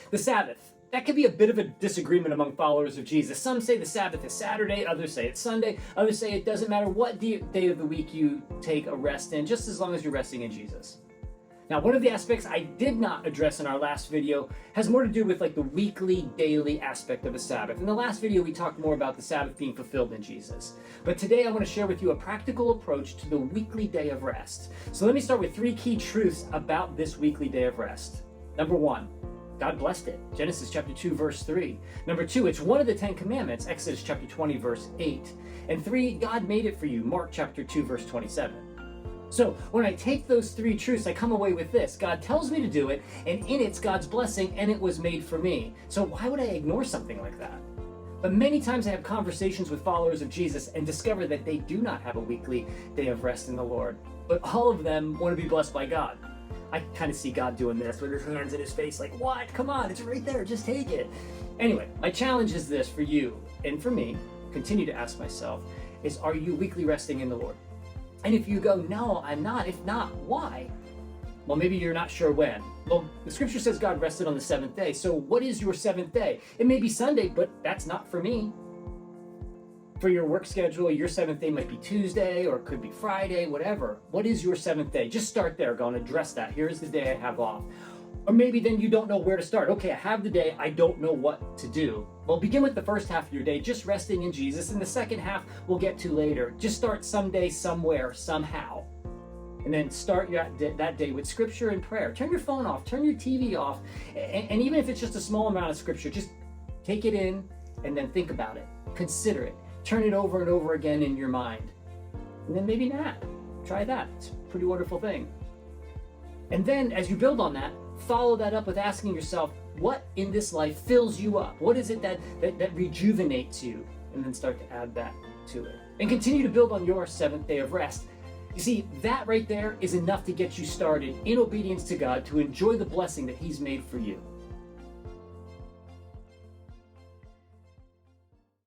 The Sabbath. That could be a bit of a disagreement among followers of Jesus. Some say the Sabbath is Saturday, others say it's Sunday, others say it doesn't matter what day of the week you take a rest in, just as long as you're resting in Jesus. Now, one of the aspects I did not address in our last video has more to do with like the weekly, daily aspect of a Sabbath. In the last video, we talked more about the Sabbath being fulfilled in Jesus. But today I want to share with you a practical approach to the weekly day of rest. So let me start with 3 key truths about this weekly day of rest. Number 1, God blessed it. Genesis chapter 2, verse 3. Number 2, it's one of the 10 commandments. Exodus chapter 20, verse 8. And 3, God made it for you. Mark chapter 2, verse 27. So when I take those 3 truths, I come away with this. God tells me to do it, and in it's God's blessing, and it was made for me. So why would I ignore something like that? But many times I have conversations with followers of Jesus and discover that they do not have a weekly day of rest in the Lord. But all of them want to be blessed by God. I kind of see God doing this with his hands in his face like, what? Come on, it's right there, just take it. Anyway, my challenge is this for you and for me, continue to ask myself, is are you weekly resting in the Lord? And if you go, no, I'm not, if not, why? Well, maybe you're not sure when. Well, the scripture says God rested on the 7th day. So what is your 7th day? It may be Sunday, but that's not for me. For your work schedule, your 7th day might be Tuesday, or it could be Friday, whatever. What is your 7th day? Just start there. Go and address that. Here's the day I have off. Or maybe then you don't know where to start. Okay, I have the day, I don't know what to do. Well, begin with the first half of your day, just resting in Jesus, and the second half we'll get to later. Just start someday, somewhere, somehow. And then start that day with scripture and prayer. Turn your phone off, turn your TV off, and even if it's just a small amount of scripture, just take it in and then think about it. Consider it. Turn it over and over again in your mind. And then maybe nap. Try that. It's a pretty wonderful thing. And then as you build on that, follow that up with asking yourself, what in this life fills you up? What is it that rejuvenates you? And then start to add that to it. And continue to build on your 7th day of rest. You see, that right there is enough to get you started in obedience to God to enjoy the blessing that He's made for you.